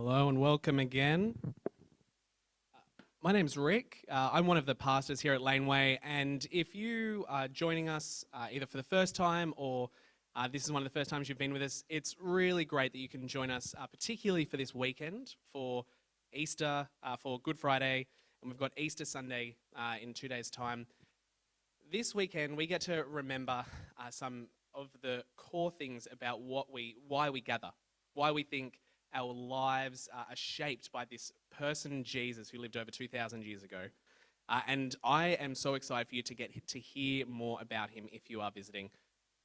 Hello and welcome again. My name's Rick. I'm one of the pastors here at Laneway, and if you are joining us either for the first time or this is one of the first times you've been with us, it's really great that you can join us, particularly for this weekend, for Easter, for Good Friday, and we've got Easter Sunday in 2 days' time. This weekend, we get to remember some of the core things about why we gather, why we think our lives are shaped by this person, Jesus, who lived over 2,000 years ago. And I am so excited for you to get to hear more about him if you are visiting.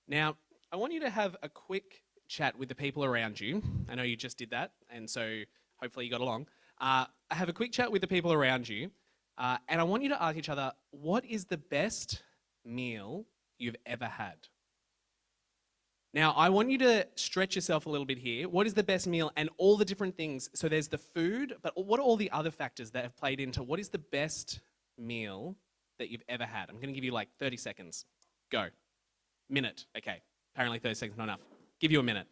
Now, I want you to have a quick chat with the people around you. I know you just did that, and so hopefully you got along. Have a quick chat with the people around you, and I want you to ask each other, what is the best meal you've ever had? Now, I want you to stretch yourself a little bit here. What is the best meal and all the different things? So there's the food, but what are all the other factors that have played into what is the best meal that you've ever had? I'm going to give you like 30 seconds. Go. Minute. Okay. Apparently 30 seconds not enough. Give you a minute.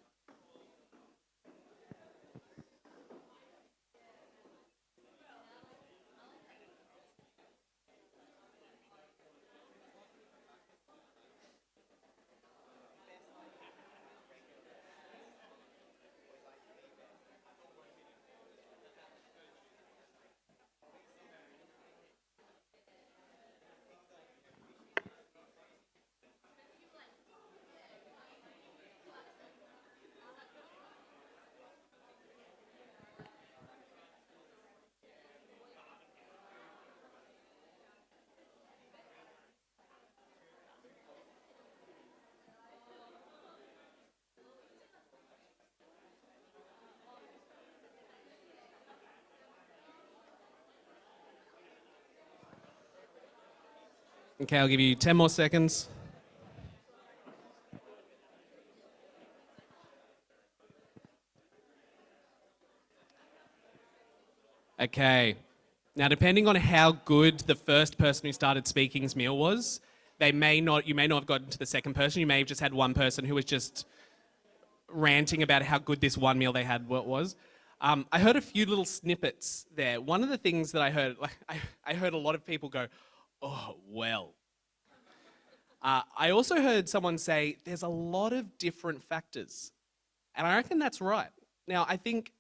Okay, I'll give you 10 more seconds. Okay. Now, depending on how good the first person who started speaking's meal was, you may not have gotten to the second person. You may have just had one person who was just ranting about how good this one meal they had was. I heard a few little snippets there. One of the things that I heard, I heard a lot of people go, "Oh, well." I also heard someone say, "There's a lot of different factors." And I reckon that's right. Now, I think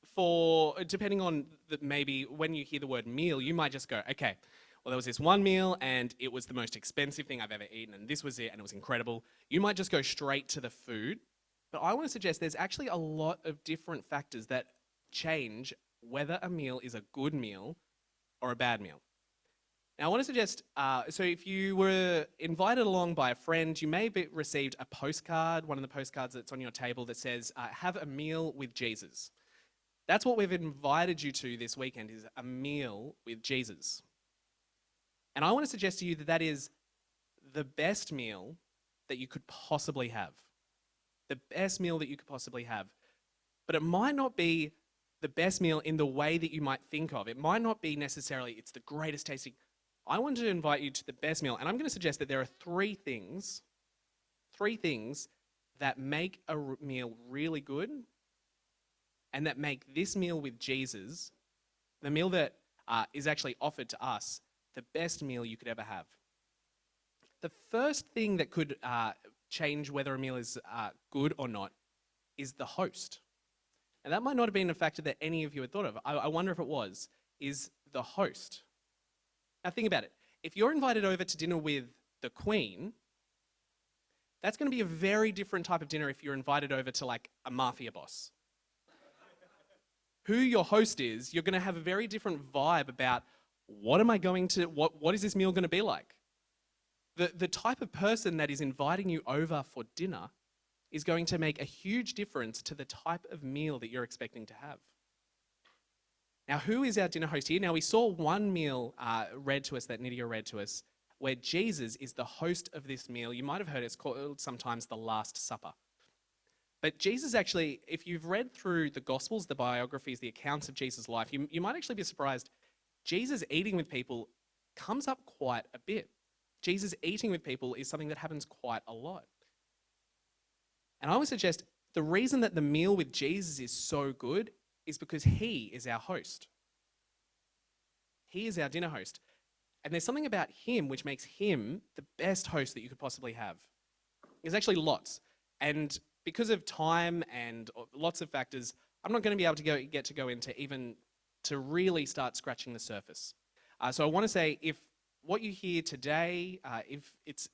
depending on maybe when you hear the word meal, you might just go, okay, well, there was this one meal and it was the most expensive thing I've ever eaten and this was it and it was incredible. You might just go straight to the food. But I want to suggest there's actually a lot of different factors that change whether a meal is a good meal or a bad meal. Now, I want to suggest, so if you were invited along by a friend, you may have received a postcard, one of the postcards that's on your table that says, have a meal with Jesus. That's what we've invited you to this weekend, is a meal with Jesus. And I want to suggest to you that that is the best meal that you could possibly have. The best meal that you could possibly have. But it might not be the best meal in the way that you might think of. It might not be necessarily it's the greatest tasting. I want to invite you to the best meal, and I'm going to suggest that there are three things that make a meal really good and that make this meal with Jesus, the meal that is actually offered to us, the best meal you could ever have. The first thing that could change whether a meal is good or not is the host. And that might not have been a factor that any of you had thought of. I wonder if it was, is the host. Now think about it. If you're invited over to dinner with the Queen, that's going to be a very different type of dinner if you're invited over to like a mafia boss. Who your host is, you're going to have a very different vibe about what is this meal going to be like? The type of person that is inviting you over for dinner is going to make a huge difference to the type of meal that you're expecting to have. Now, who is our dinner host here? Now, we saw one meal read to us that Nydia read to us, where Jesus is the host of this meal. You might have heard it's called sometimes the Last Supper. But Jesus actually, if you've read through the Gospels, the biographies, the accounts of Jesus' life, you might actually be surprised. Jesus eating with people comes up quite a bit. Jesus eating with people is something that happens quite a lot. And I would suggest the reason that the meal with Jesus is so good is because he is our host. He is our dinner host. And there's something about him which makes him the best host that you could possibly have. There's actually lots. And because of time and lots of factors, I'm not going to be able to get to go into even to really start scratching the surface. So I want to say, if what you hear today, if it's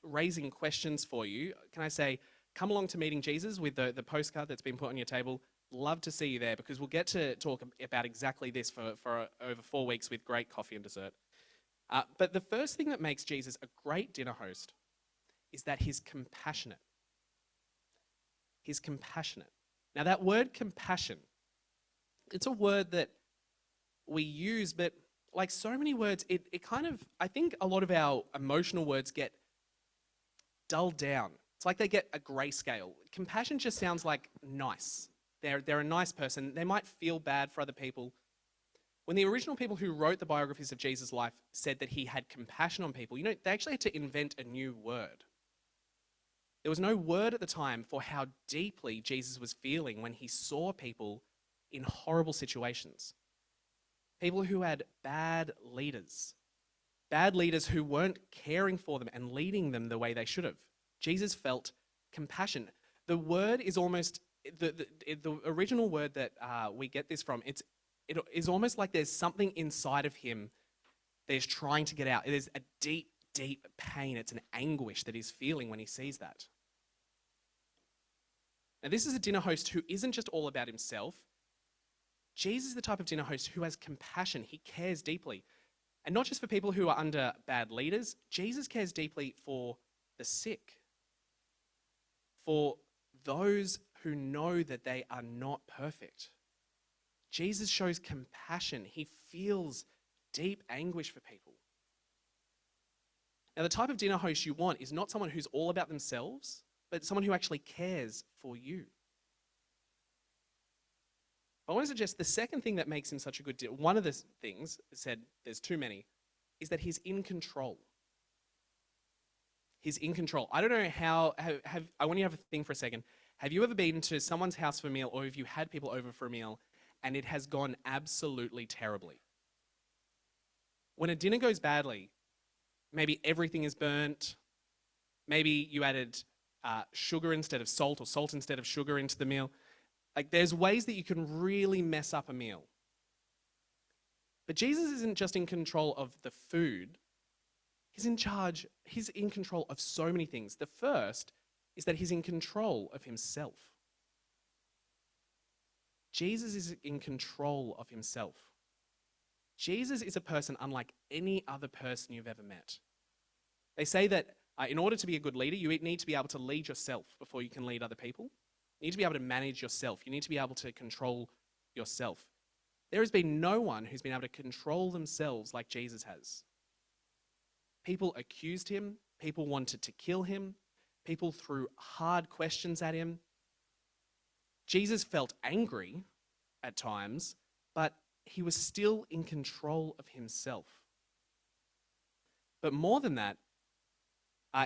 raising questions for you, can I say, come along to Meeting Jesus with the postcard that's been put on your table. Love to see you there, because we'll get to talk about exactly this for over 4 weeks with great coffee and dessert. But the first thing that makes Jesus a great dinner host is that he's compassionate. He's compassionate. Now, that word compassion, it's a word that we use, but like so many words, it kind of, I think a lot of our emotional words get dulled down. It's like they get a grayscale. Compassion just sounds like nice. They're a nice person. They might feel bad for other people. When the original people who wrote the biographies of Jesus' life said that he had compassion on people, they actually had to invent a new word. There was no word at the time for how deeply Jesus was feeling when he saw people in horrible situations. People who had bad leaders who weren't caring for them and leading them the way they should have. Jesus felt compassion. The word is almost, the original word that we get this from, it is almost like there's something inside of him that is trying to get out. It is a deep, deep pain. It's an anguish that he's feeling when he sees that. Now, this is a dinner host who isn't just all about himself. Jesus is the type of dinner host who has compassion. He cares deeply. And not just for people who are under bad leaders. Jesus cares deeply for the sick, for those who know that they are not perfect. Jesus shows compassion. He feels deep anguish for people. Now, the type of dinner host you want is not someone who's all about themselves, but someone who actually cares for you. I want to suggest the second thing that makes him such a good dinner, one of the things, said there's too many, is that he's in control. He's in control. I don't know how, I want you to have a thing for a second. Have you ever been to someone's house for a meal, or have you had people over for a meal, and it has gone absolutely terribly? When a dinner goes badly, maybe everything is burnt, maybe you added sugar instead of salt, or salt instead of sugar into the meal. Like, there's ways that you can really mess up a meal. But Jesus isn't just in control of the food. He's in control of so many things. The first is that he's in control of himself. Jesus is in control of himself. Jesus is a person unlike any other person you've ever met. They say that in order to be a good leader, you need to be able to lead yourself before you can lead other people. You need to be able to manage yourself. You need to be able to control yourself. There has been no one who's been able to control themselves like Jesus has. People accused him. People wanted to kill him. People threw hard questions at him. Jesus felt angry at times, but he was still in control of himself. But more than that,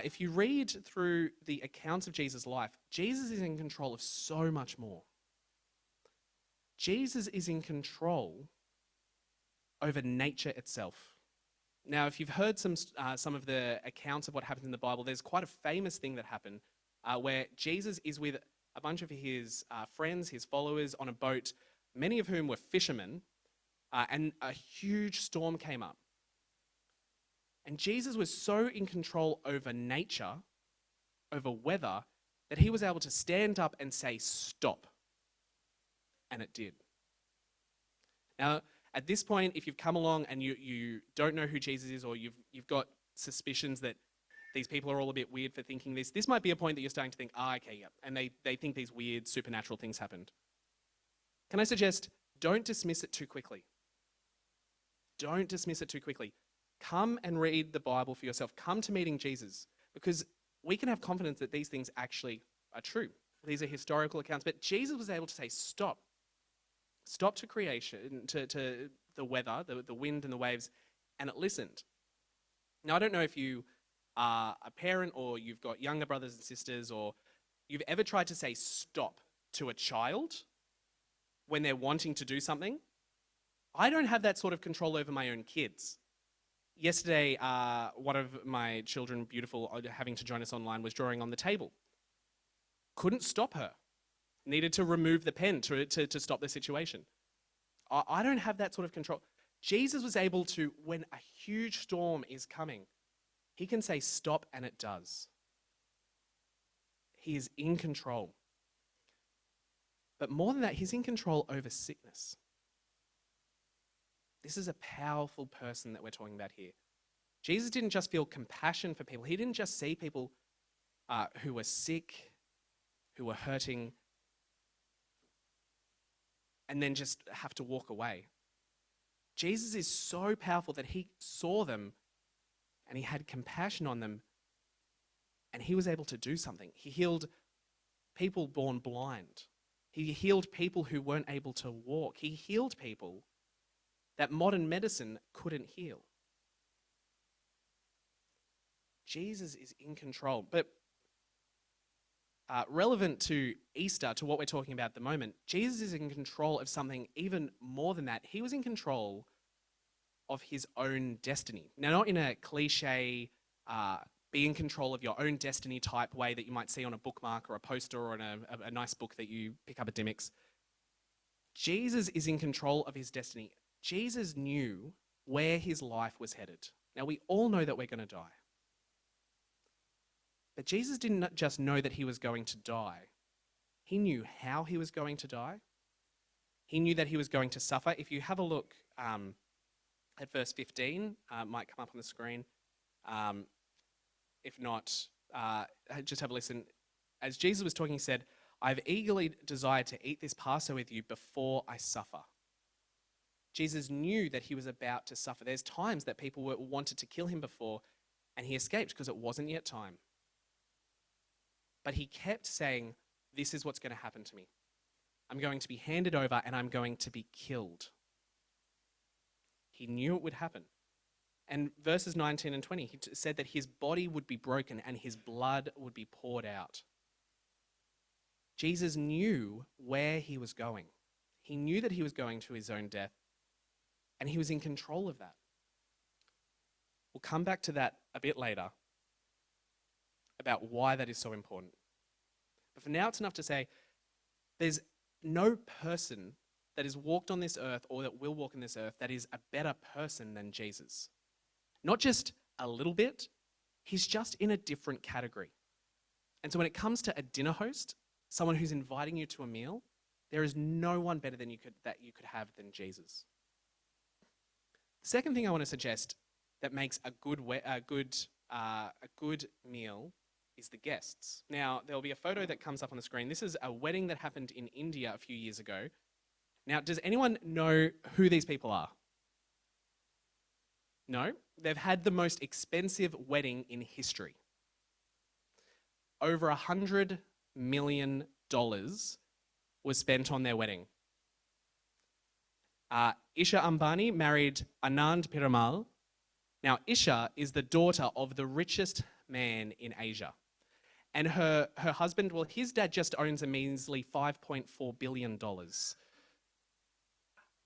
if you read through the accounts of Jesus' life, Jesus is in control of so much more. Jesus is in control over nature itself. Now, if you've heard some of the accounts of what happens in the Bible, there's quite a famous thing that happened where Jesus is with a bunch of his friends, his followers, on a boat, many of whom were fishermen, and a huge storm came up. And Jesus was so in control over nature, over weather, that he was able to stand up and say, "Stop." And it did. Now, at this point, if you've come along and you don't know who Jesus is, or you've got suspicions that these people are all a bit weird for thinking this might be a point that you're starting to think, okay, yeah. And they think these weird supernatural things happened. Can I suggest, don't dismiss it too quickly. Don't dismiss it too quickly. Come and read the Bible for yourself. Come to Meeting Jesus, because we can have confidence that these things actually are true. These are historical accounts. But Jesus was able to say, stop. Stop to creation, to the weather, the wind and the waves, and it listened. Now, I don't know if you are a parent or you've got younger brothers and sisters, or you've ever tried to say stop to a child. when they're wanting to do something. I don't have that sort of control over my own kids. Yesterday, one of my children, beautiful, having to join us online, was drawing on the table. Couldn't stop her. Needed to remove the pen to stop the situation. I don't have that sort of control. Jesus was able to, when a huge storm is coming, he can say stop and it does. He is in control. But more than that, he's in control over sickness. This is a powerful person that we're talking about here. Jesus didn't just feel compassion for people. He didn't just see people who were sick, who were hurting, and then just have to walk away. Jesus is so powerful that he saw them and he had compassion on them and he was able to do something. He healed people born blind. He healed people who weren't able to walk. He healed people that modern medicine couldn't heal. Jesus is in control. But relevant to Easter, to what we're talking about at the moment, Jesus is in control of something even more than that. He was in control of his own destiny. Now, not in a cliche, be in control of your own destiny type way that you might see on a bookmark or a poster or in a nice book that you pick up at Dymocks. Jesus is in control of his destiny. Jesus knew where his life was headed. Now, we all know that we're going to die. But Jesus didn't just know that he was going to die. He knew how he was going to die. He knew that he was going to suffer. If you have a look at verse 15, might come up on the screen. If not, just have a listen. As Jesus was talking, he said, "I've eagerly desired to eat this Passover with you before I suffer." Jesus knew that he was about to suffer. There's times that people wanted to kill him before, and he escaped because it wasn't yet time. But he kept saying, this is what's going to happen to me. I'm going to be handed over and I'm going to be killed. He knew it would happen. And verses 19 and 20, he said that his body would be broken and his blood would be poured out. Jesus knew where he was going. He knew that he was going to his own death, and he was in control of that. We'll come back to that a bit later, about why that is so important. But for now, it's enough to say there's no person that has walked on this earth or that will walk on this earth that is a better person than Jesus. Not just a little bit, he's just in a different category. And so when it comes to a dinner host, someone who's inviting you to a meal, there is no one better than you could have than Jesus. The second thing I want to suggest that makes a good meal is the guests. Now, there'll be a photo that comes up on the screen. This is a wedding that happened in India a few years ago. Now, does anyone know who these people are? No? They've had the most expensive wedding in history. Over $100 million was spent on their wedding. Isha Ambani married Anand Piramal. Now, Isha is the daughter of the richest man in Asia. And her husband, well, his dad just owns a measly $5.4 billion.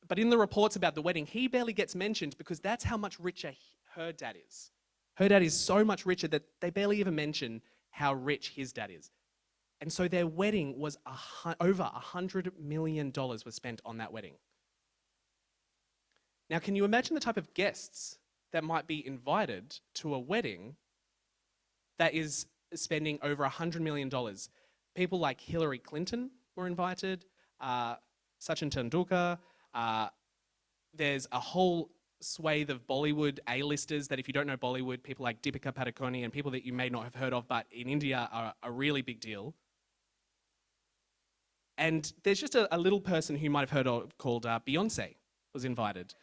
But in the reports about the wedding, he barely gets mentioned because that's how much richer her dad is. Her dad is so much richer that they barely even mention how rich his dad is. And so their wedding was over $100 million was spent on that wedding. Now, can you imagine the type of guests that might be invited to a wedding that is spending over $100 million? People like Hillary Clinton were invited, Sachin Tendulkar. There's a whole swathe of Bollywood A-listers that, if you don't know Bollywood, people like Deepika Padukone and people that you may not have heard of, but in India are a really big deal. And there's just a little person who you might have heard of called Beyonce was invited.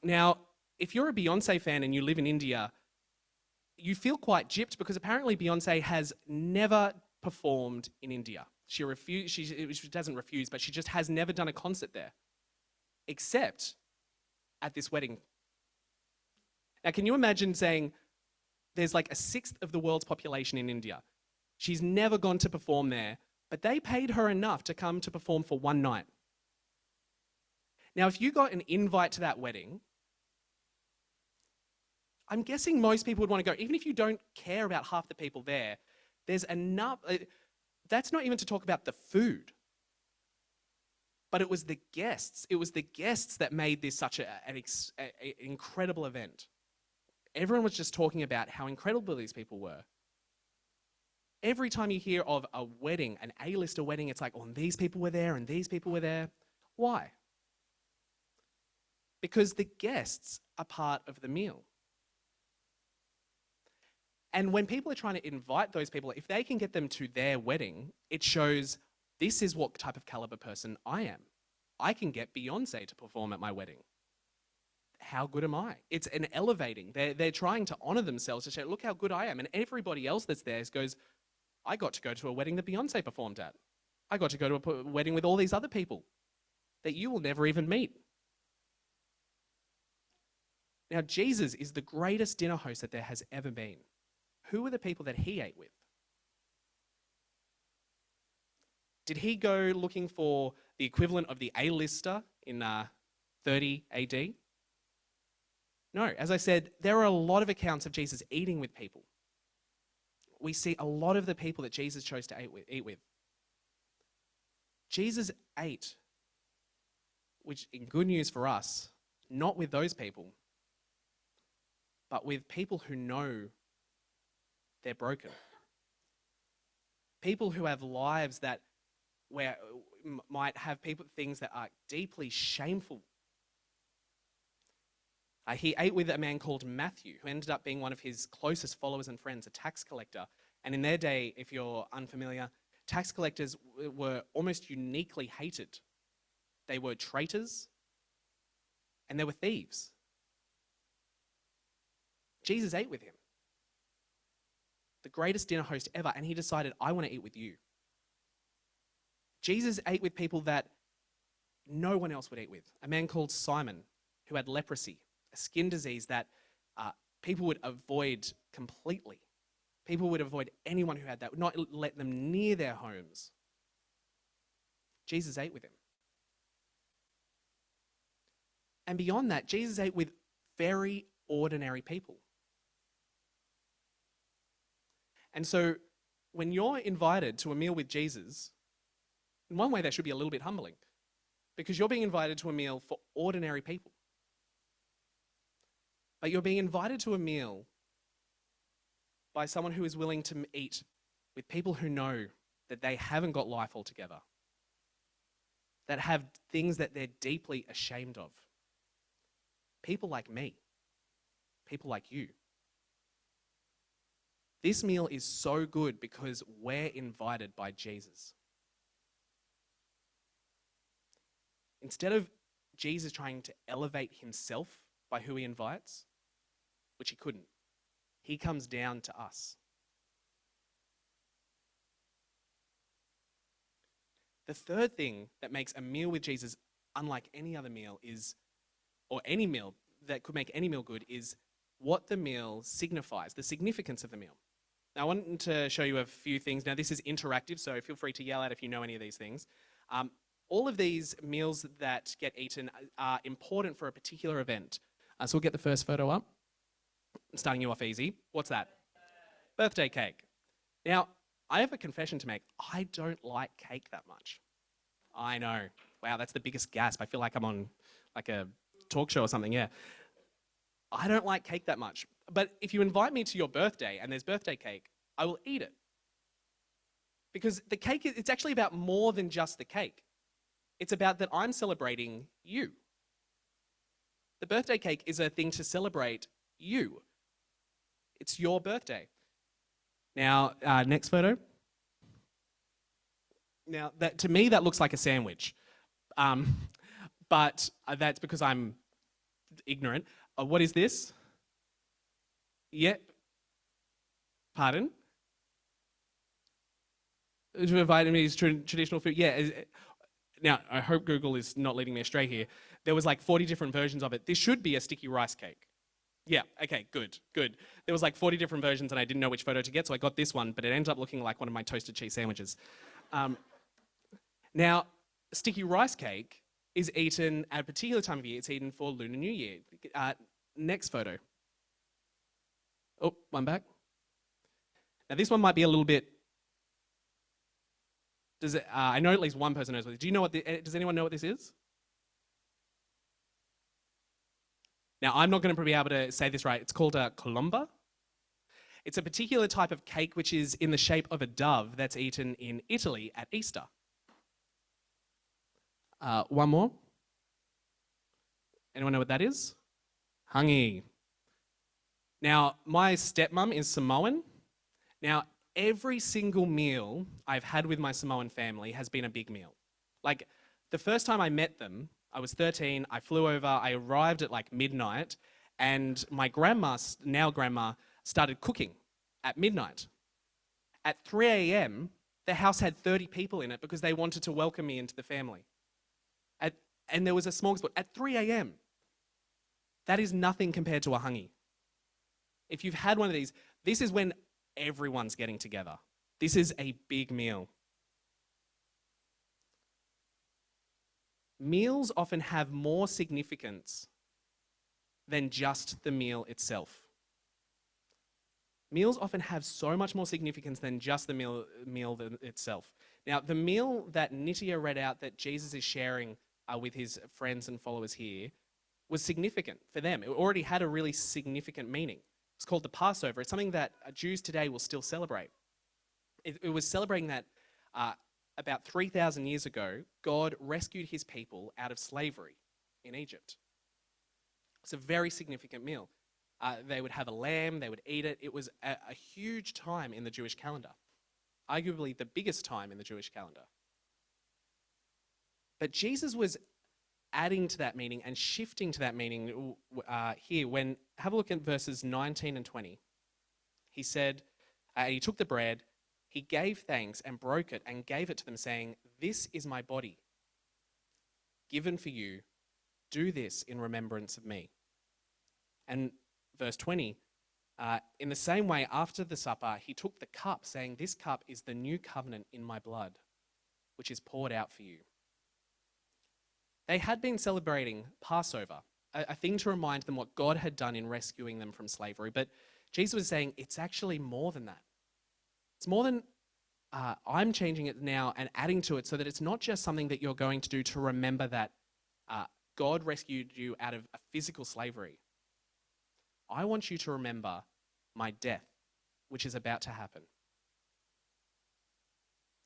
Now, if you're a Beyonce fan and you live in India, you feel quite gypped because apparently Beyonce has never performed in India. She doesn't refuse, but she just has never done a concert there, except at this wedding. Now, can you imagine saying there's like a sixth of the world's population in India? She's never gone to perform there, but they paid her enough to come to perform for one night. Now, if you got an invite to that wedding, I'm guessing most people would want to go. Even if you don't care about half the people there, there's enough. That's not even to talk about the food. But it was the guests. It was the guests that made this such an incredible event. Everyone was just talking about how incredible these people were. Every time you hear of a wedding, an A-lister wedding, it's like, oh, and these people were there and these people were there. Why? Because the guests are part of the meal. And when people are trying to invite those people, if they can get them to their wedding, it shows this is what type of caliber person I am. I can get Beyonce to perform at my wedding. How good am I? It's an elevating. They're trying to honor themselves to say, look how good I am. And everybody else that's there goes, I got to go to a wedding that Beyonce performed at. I got to go to a wedding with all these other people that you will never even meet. Now, Jesus is the greatest dinner host that there has ever been. Who are the people that he ate with? Did he go looking for the equivalent of the A-lister in 30 AD? No, as I said, there are a lot of accounts of Jesus eating with people. We see a lot of the people that Jesus chose to eat with. Jesus ate, which in good news for us, not with those people, but with people who know they're broken. People who have lives that where might have things that are deeply shameful. He ate with a man called Matthew, who ended up being one of his closest followers and friends, a tax collector. And in their day, if you're unfamiliar, tax collectors were almost uniquely hated. They were traitors and they were thieves. Jesus ate with him, the greatest dinner host ever, and he decided, I want to eat with you. Jesus ate with people that no one else would eat with. A man called Simon, who had leprosy, a skin disease that people would avoid completely. People would avoid anyone who had that, would not let them near their homes. Jesus ate with him. And beyond that, Jesus ate with very ordinary people. And so when you're invited to a meal with Jesus, in one way that should be a little bit humbling, because you're being invited to a meal for ordinary people. But you're being invited to a meal by someone who is willing to eat with people who know that they haven't got life altogether, that have things that they're deeply ashamed of. People like me, people like you. This meal is so good because we're invited by Jesus. Instead of Jesus trying to elevate himself by who he invites, which he couldn't, he comes down to us. The third thing that makes a meal with Jesus unlike any other meal is, or any meal that could make any meal good, is what the meal signifies, the significance of the meal. Now, I wanted to show you a few things. Now, this is interactive, so feel free to yell out if you know any of these things. All of these meals that get eaten are important for a particular event. So we'll get the first photo up. I'm starting you off easy. What's that? Birthday cake. Now, I have a confession to make. I don't like cake that much. I know. Wow, that's the biggest gasp. I feel like I'm on like a talk show or something, yeah. I don't like cake that much. But if you invite me to your birthday and there's birthday cake, I will eat it. Because the cake, it's actually about more than just the cake. It's about that I'm celebrating you. The birthday cake is a thing to celebrate you. It's your birthday. Now, next photo. Now, to me, that looks like a sandwich. But that's because I'm ignorant. What is this? Yep. Pardon? Vietnamese traditional food. Yeah. Now, I hope Google is not leading me astray here. There was like 40 different versions of it. This should be a sticky rice cake. Yeah, okay, good. There was like 40 different versions and I didn't know which photo to get, so I got this one, but it ended up looking like one of my toasted cheese sandwiches. Now, sticky rice cake is eaten at a particular time of year. It's eaten for Lunar New Year. Next photo. Oh, one back. Now this one might be a little bit. Does it? I know at least one person knows what. Do you know what? Does anyone know what this is? Now I'm not going to be able to say this right. It's called a colomba. It's a particular type of cake which is in the shape of a dove that's eaten in Italy at Easter. One more. Anyone know what that is? Hangi. Now, my stepmom is Samoan. Now, every single meal I've had with my Samoan family has been a big meal. Like, the first time I met them, I was 13, I flew over, I arrived at like midnight, and my grandma, now grandma, started cooking at midnight. At 3 a.m., the house had 30 people in it because they wanted to welcome me into the family. And there was a smorgasbord at 3 a.m. That is nothing compared to a hangi. If you've had one of these, this is when everyone's getting together. This is a big meal. Meals often have more significance than just the meal itself. Meals often have so much more significance than just the meal itself. Now, the meal that Nitya read out that Jesus is sharing with his friends and followers here was significant for them. It already had a really significant meaning. It's called the Passover. It's something that Jews today will still celebrate. It was celebrating that about 3,000 years ago, God rescued his people out of slavery in Egypt. It's a very significant meal. They would have a lamb, they would eat it. It was a huge time in the Jewish calendar, arguably the biggest time in the Jewish calendar. But Jesus was adding to that meaning and shifting to that meaning here when, have a look at verses 19 and 20. He said, he took the bread, he gave thanks and broke it and gave it to them saying, "This is my body, given for you. Do this in remembrance of me." And verse 20, in the same way, after the supper, he took the cup, saying, "This cup is the new covenant in my blood, which is poured out for you." They had been celebrating Passover, a thing to remind them what God had done in rescuing them from slavery. But Jesus was saying, it's actually more than that. It's more than I'm changing it now and adding to it so that it's not just something that you're going to do to remember that God rescued you out of a physical slavery. I want you to remember my death, which is about to happen.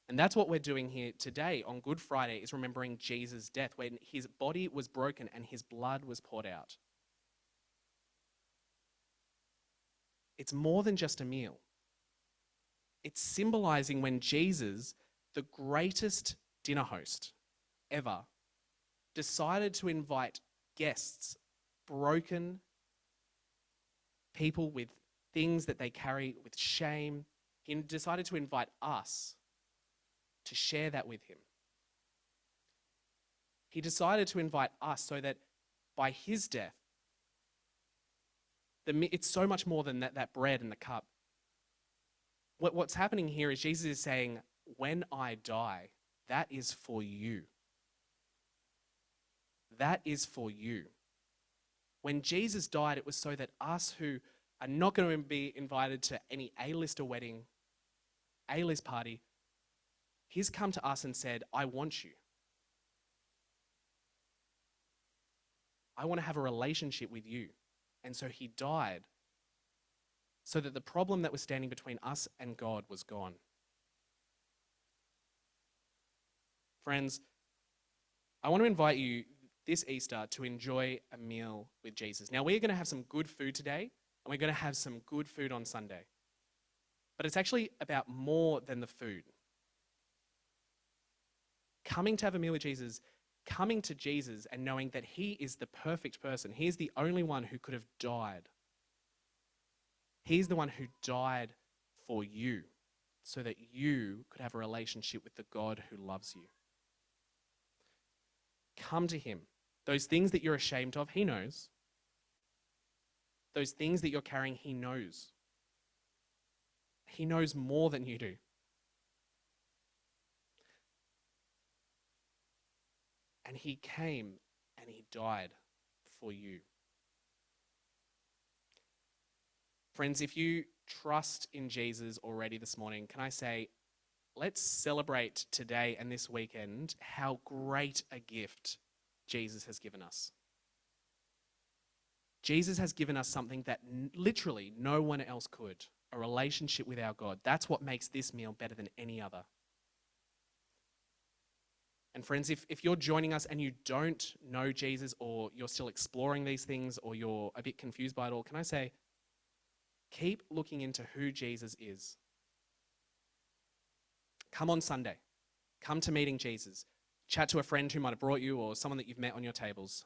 And that's what we're doing here today on Good Friday, is remembering Jesus' death, when his body was broken and his blood was poured out. It's more than just a meal. It's symbolizing when Jesus, the greatest dinner host ever, decided to invite guests, broken people with things that they carry with shame. He decided to invite us to share that with him. He decided to invite us so that by his death, it's so much more than that bread and the cup. What's happening here is Jesus is saying, when I die, that is for you. That is for you. When Jesus died, it was so that us who are not going to be invited to any A-lister wedding, A-list party, he's come to us and said, I want you. I want to have a relationship with you. And so he died so that the problem that was standing between us and God was gone. Friends, I want to invite you this Easter to enjoy a meal with Jesus. Now, we're going to have some good food today, and we're going to have some good food on Sunday. But it's actually about more than the food. Coming to have a meal with Jesus, coming to Jesus and knowing that he is the perfect person. He is the only one who could have died. He's the one who died for you so that you could have a relationship with the God who loves you. Come to him. Those things that you're ashamed of, he knows. Those things that you're carrying, he knows. He knows more than you do. and he came and he died for you. Friends, if you trust in Jesus already this morning, can I say, let's celebrate today and this weekend how great a gift Jesus has given us. Jesus has given us something that literally no one else could, a relationship with our God. That's what makes this meal better than any other. And friends, if you're joining us and you don't know Jesus, or you're still exploring these things, or you're a bit confused by it all, can I say, keep looking into who Jesus is. Come on Sunday. Come to meeting Jesus. Chat to a friend who might have brought you, or someone that you've met on your tables.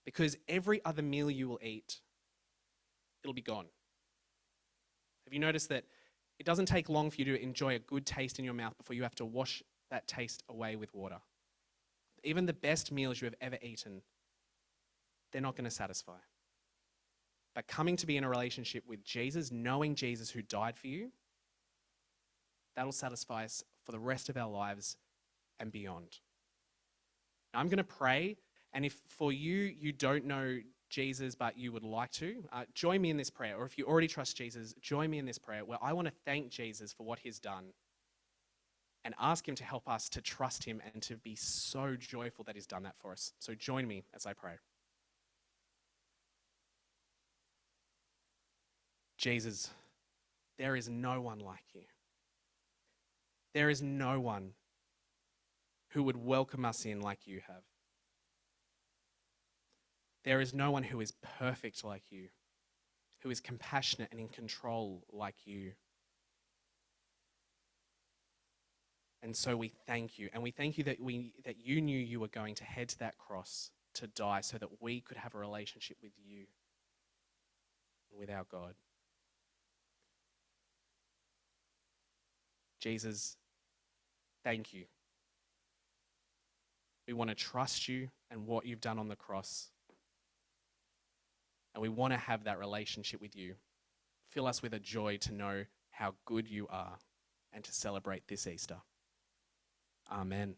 Because every other meal you will eat, it'll be gone. Have you noticed that it doesn't take long for you to enjoy a good taste in your mouth before you have to wash that taste away with water? Even the best meals you have ever eaten, they're not going to satisfy. But coming to be in a relationship with Jesus, knowing Jesus who died for you, that'll satisfy us for the rest of our lives and beyond. Now, I'm going to pray, and if for you don't know Jesus but you would like to, join me in this prayer. Or if you already trust Jesus, join me in this prayer where I want to thank Jesus for what he's done and ask him to help us to trust him and to be so joyful that he's done that for us. So join me as I pray. Jesus, there is no one like you. There is no one who would welcome us in like you have. There is no one who is perfect like you, who is compassionate and in control like you. And so we thank you. And we thank you that you knew you were going to head to that cross to die so that we could have a relationship with you and with our God. Jesus, thank you. We want to trust you and what you've done on the cross. And we want to have that relationship with you. Fill us with a joy to know how good you are and to celebrate this Easter. Amen.